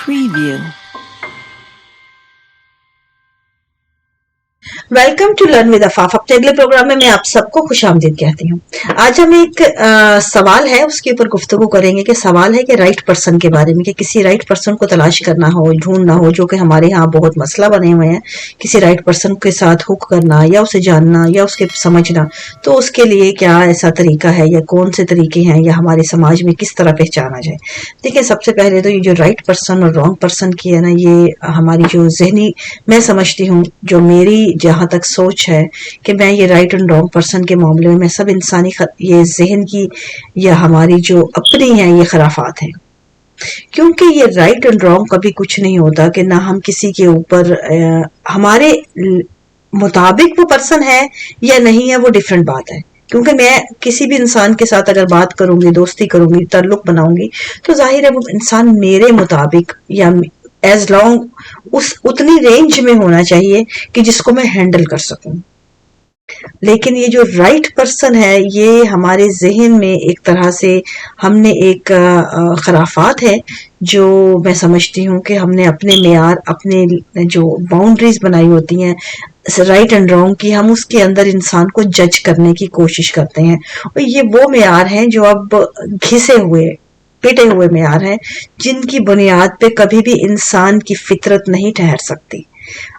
Preview. Welcome to learn with Afaf. अपने अगले programme में मैं आप सबको खुशामदीद कहती हूँ। आज हम एक सवाल है उसके ऊपर गुफ्तगू करेंगे कि सवाल है कि राइट पर्सन के बारे में, कि किसी राइट पर्सन को तलाश करना हो, ढूंढना हो, जो कि हमारे यहाँ बहुत मसला बने हुए हैं। किसी राइट पर्सन के साथ हुक करना या उसे जानना या उसके समझना, तो उसके लिए क्या ऐसा तरीका है या कौन से तरीके हैं या हमारे समाज में किस तरह पहचाना जाए। देखिए, सबसे पहले तो ये जो राइट पर्सन और रॉन्ग पर्सन की है ना, ये हमारी जो जहनी, मैं समझती हूँ, जो मेरी जहाँ तक सोच है कि मैं ये राइट एंड रॉन्ग पर्सन के मामले में मैं सब इंसानी ये जहन की या हमारी जो अपनी है ये खराफात है। क्योंकि ये राइट एंड रॉन्ग कभी कुछ नहीं होता कि ना हम किसी के ऊपर हमारे मुताबिक वो पर्सन है या नहीं है, वो डिफरेंट बात है। क्योंकि मैं किसी भी इंसान के साथ अगर बात करूंगी, दोस्ती करूंगी, ताल्लुक बनाऊंगी, तो जाहिर है वो इंसान मेरे मुताबिक या एज लॉन्ग उस उतनी रेंज में होना चाहिए कि जिसको मैं हैंडल कर सकूं। लेकिन ये जो राइट पर्सन है, ये हमारे जहन में एक तरह से हमने एक खराफात है, जो मैं समझती हूँ कि हमने अपने मेयार, अपने जो बाउंड्रीज बनाई होती हैं राइट एंड रॉन्ग की, हम उसके अंदर इंसान को जज करने की कोशिश करते हैं। और ये वो मेयार हैं जो अब घिसे हुए, पिटे हुए मेयार हैं, जिनकी बुनियाद पे कभी भी इंसान की फितरत नहीं ठहर सकती।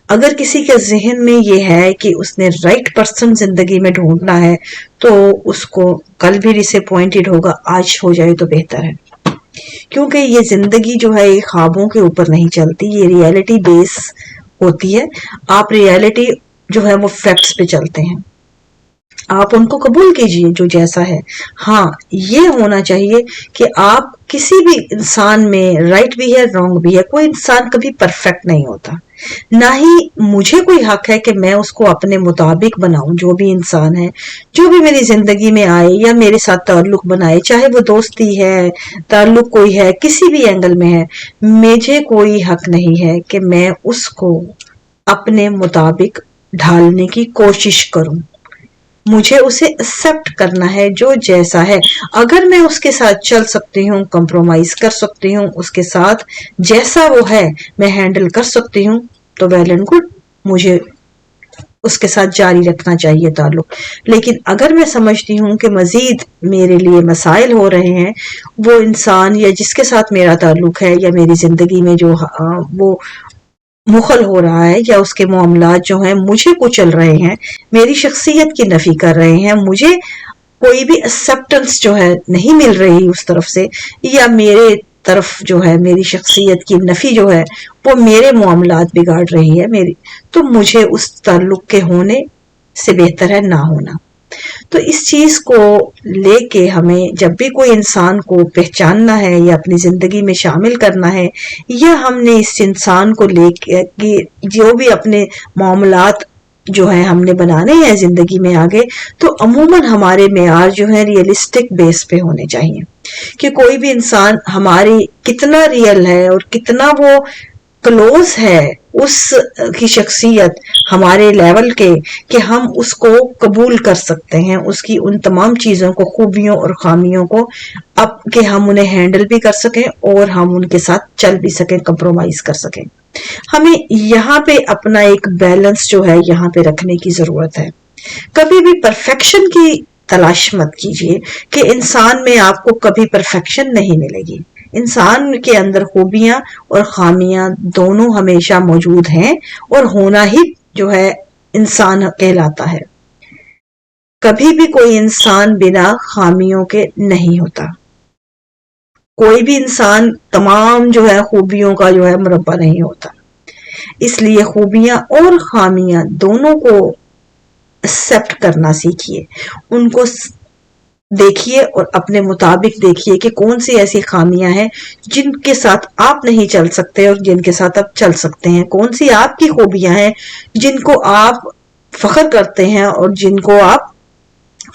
अगर किसी के जहन में ये है कि उसने राइट पर्सन जिंदगी में ढूंढना है, तो उसको कल भी डिसअपॉइंटेड होगा, आज हो जाए तो बेहतर है। क्योंकि ये जिंदगी जो है ये ख्वाबों के ऊपर नहीं चलती, ये रियलिटी बेस होती है। आप रियलिटी जो है वो फैक्ट्स पे चलते हैं, आप उनको कबूल कीजिए जो जैसा है। हाँ, ये होना चाहिए कि आप किसी भी इंसान में राइट भी है, रॉन्ग भी है। कोई इंसान कभी परफेक्ट नहीं होता, ना ही मुझे कोई हक है कि मैं उसको अपने मुताबिक बनाऊं। जो भी इंसान है, जो भी मेरी जिंदगी में आए या मेरे साथ ताल्लुक बनाए, चाहे वो दोस्ती है, ताल्लुक कोई है, किसी भी एंगल में है, मुझे कोई हक नहीं है कि मैं उसको अपने मुताबिक ढालने की कोशिश करूं। मुझे उसे एक्सेप्ट करना है जो जैसा है। अगर मैं उसके साथ चल सकती हूँ, कंप्रोमाइज कर सकती हूँ, उसके साथ जैसा वो है मैं हैंडल कर सकती हूँ, तो वेल एंड गुड, मुझे उसके साथ जारी रखना चाहिए ताल्लुक। लेकिन अगर मैं समझती हूँ कि मजीद मेरे लिए मसाइल हो रहे हैं, वो इंसान या जिसके साथ मेरा ताल्लुक है या मेरी जिंदगी में जो वो मुखल हो रहा है या उसके मामलात जो हैं मुझे कुचल रहे हैं, मेरी शख्सियत की नफी कर रहे हैं, मुझे कोई भी एक्सेप्टेंस जो है नहीं मिल रही उस तरफ से, या मेरे तरफ जो है मेरी शख्सियत की नफी जो है वो मेरे मामलात बिगाड़ रही है मेरी, तो मुझे उस ताल्लुक के होने से बेहतर है ना होना। तो इस चीज को लेके हमें जब भी कोई इंसान को पहचानना है या अपनी जिंदगी में शामिल करना है, या हमने इस इंसान को लेके जो भी अपने मामलात जो है हमने बनाने हैं जिंदगी में आगे, तो अमूमन हमारे मेयार जो है रियलिस्टिक बेस पे होने चाहिए कि कोई भी इंसान हमारी कितना रियल है और कितना वो क्लोज है उस की शख्सियत हमारे लेवल के, कि हम उसको कबूल कर सकते हैं, उसकी उन तमाम चीजों को, खूबियों और खामियों को, अब कि हम उन्हें हैंडल भी कर सकें और हम उनके साथ चल भी सकें, कंप्रोमाइज कर सकें। हमें यहाँ पे अपना एक बैलेंस जो है यहाँ पे रखने की जरूरत है। कभी भी परफेक्शन की तलाश मत कीजिए कि इंसान में आपको कभी परफेक्शन नहीं मिलेगी। इंसान के अंदर खूबियां और खामियां दोनों हमेशा मौजूद हैं, और होना ही जो है इंसान कहलाता है। कभी भी कोई इंसान बिना खामियों के नहीं होता। कोई भी इंसान तमाम जो है खूबियों का जो है मुरब्बा नहीं होता। इसलिए खूबियां और खामियां दोनों को एक्सेप्ट करना सीखिए, उनको देखिए और अपने मुताबिक देखिए कि कौन सी ऐसी खामियां हैं जिनके साथ आप नहीं चल सकते और जिनके साथ आप चल सकते हैं। कौन सी आपकी खूबियां हैं जिनको आप फख्र करते हैं और जिनको आप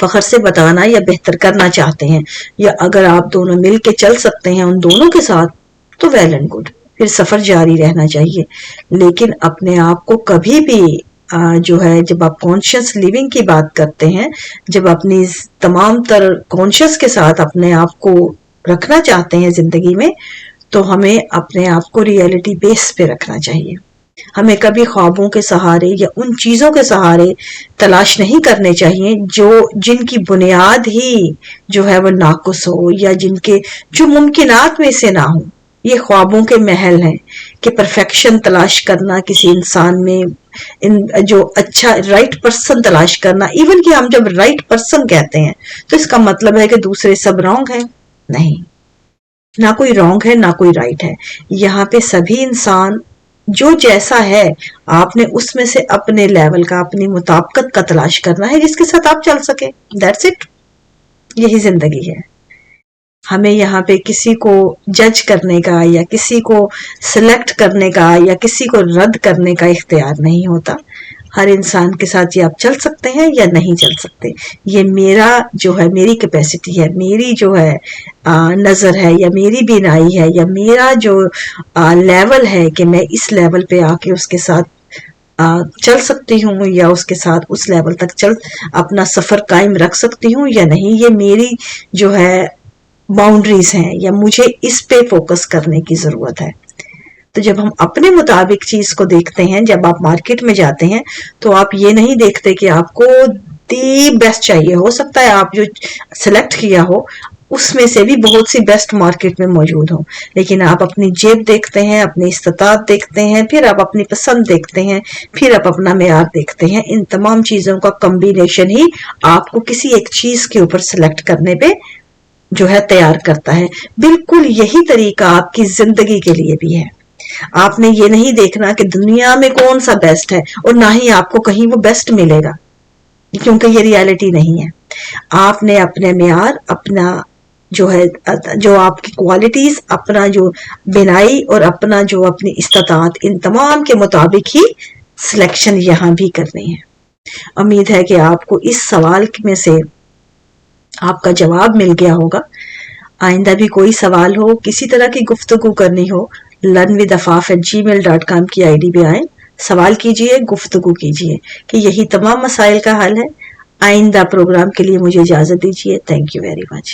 फख्र से बताना या बेहतर करना चाहते हैं, या अगर आप दोनों मिल के चल सकते हैं उन दोनों के साथ, तो वेल एंड गुड, फिर सफर जारी रहना चाहिए। लेकिन अपने आप को कभी भी जो है, जब आप कॉन्शियस लिविंग की बात करते हैं, जब अपनी तमाम तर कॉन्शियस के साथ अपने आप को रखना चाहते हैं जिंदगी में, تو ہمیں اپنے آپ کو ریئلٹی بیس پہ رکھنا چاہیے. ہمیں کبھی خوابوں کے سہارے یا ان چیزوں کے سہارے تلاش نہیں کرنے چاہیے جن کی بنیاد ہی جو ہے وہ ناقص ہو، یا جو ممکنات میں سے نہ ہو. یہ خوابوں کے محل ہیں کہ پرفیکشن تلاش کرنا کسی انسان میں، جو اچھا رائٹ پرسن تلاش کرنا. ایون کہ ہم جب رائٹ پرسن کہتے ہیں تو اس کا مطلب ہے کہ دوسرے سب رانگ ہیں. نہیں، نہ کوئی رانگ ہے نہ کوئی رائٹ ہے. یہاں پہ سبھی انسان جو جیسا ہے، آپ نے اس میں سے اپنے لیول کا، اپنی مطابقت کا تلاش کرنا ہے جس کے ساتھ آپ چل سکے. That's it. یہی زندگی ہے. ہمیں یہاں پہ کسی کو جج کرنے کا یا کسی کو سلیکٹ کرنے کا یا کسی کو رد کرنے کا اختیار نہیں ہوتا. ہر انسان کے ساتھ یہ آپ چل سکتے ہیں یا نہیں چل سکتے. یہ میرا جو ہے، میری کیپیسٹی ہے، میری جو ہے نظر ہے، یا میری بینائی ہے، یا میرا جو لیول ہے کہ میں اس لیول پہ آ کے اس کے ساتھ چل سکتی ہوں، یا اس کے ساتھ اس لیول تک اپنا سفر قائم رکھ سکتی ہوں یا نہیں. یہ میری جو ہے باؤنڈریز ہیں، یا مجھے اس پہ فوکس کرنے کی ضرورت ہے. تو جب ہم اپنے مطابق چیز کو دیکھتے ہیں، جب آپ مارکیٹ میں جاتے ہیں تو آپ یہ نہیں دیکھتے کہ آپ کو دی بیسٹ چاہیے. ہو سکتا ہے آپ جو سلیکٹ کیا ہو اس میں سے بھی بہت سی بیسٹ مارکیٹ میں موجود ہوں، لیکن آپ اپنی جیب دیکھتے ہیں، اپنی استطاعت دیکھتے ہیں، پھر آپ اپنی پسند دیکھتے ہیں، پھر آپ اپنا معیار دیکھتے ہیں. ان تمام چیزوں کا کمبینیشن ہی آپ کو کسی ایک چیز کے اوپر سلیکٹ کرنے پہ جو ہے تیار کرتا ہے. بالکل یہی طریقہ آپ کی زندگی کے لیے بھی ہے. آپ نے یہ نہیں دیکھنا کہ دنیا میں کون سا بیسٹ ہے، اور نہ ہی آپ کو کہیں وہ بیسٹ ملے گا، کیونکہ یہ ریالٹی نہیں ہے. آپ نے اپنے معیار، اپنا جو ہے، جو آپ کی کوالٹیز، اپنا جو بنائی اور اپنا جو اپنی استطاعت، ان تمام کے مطابق ہی سلیکشن یہاں بھی کرنی ہے. امید ہے کہ آپ کو اس سوال میں سے آپ کا جواب مل گیا ہوگا. آئندہ بھی کوئی سوال ہو، کسی طرح کی گفتگو کرنی ہو، learnwithafaf@gmail.com کی ID پہ آئیں، سوال کیجئے، گفتگو کیجئے کہ یہی تمام مسائل کا حل ہے. آئندہ پروگرام کے لیے مجھے اجازت دیجیے. Thank you very much.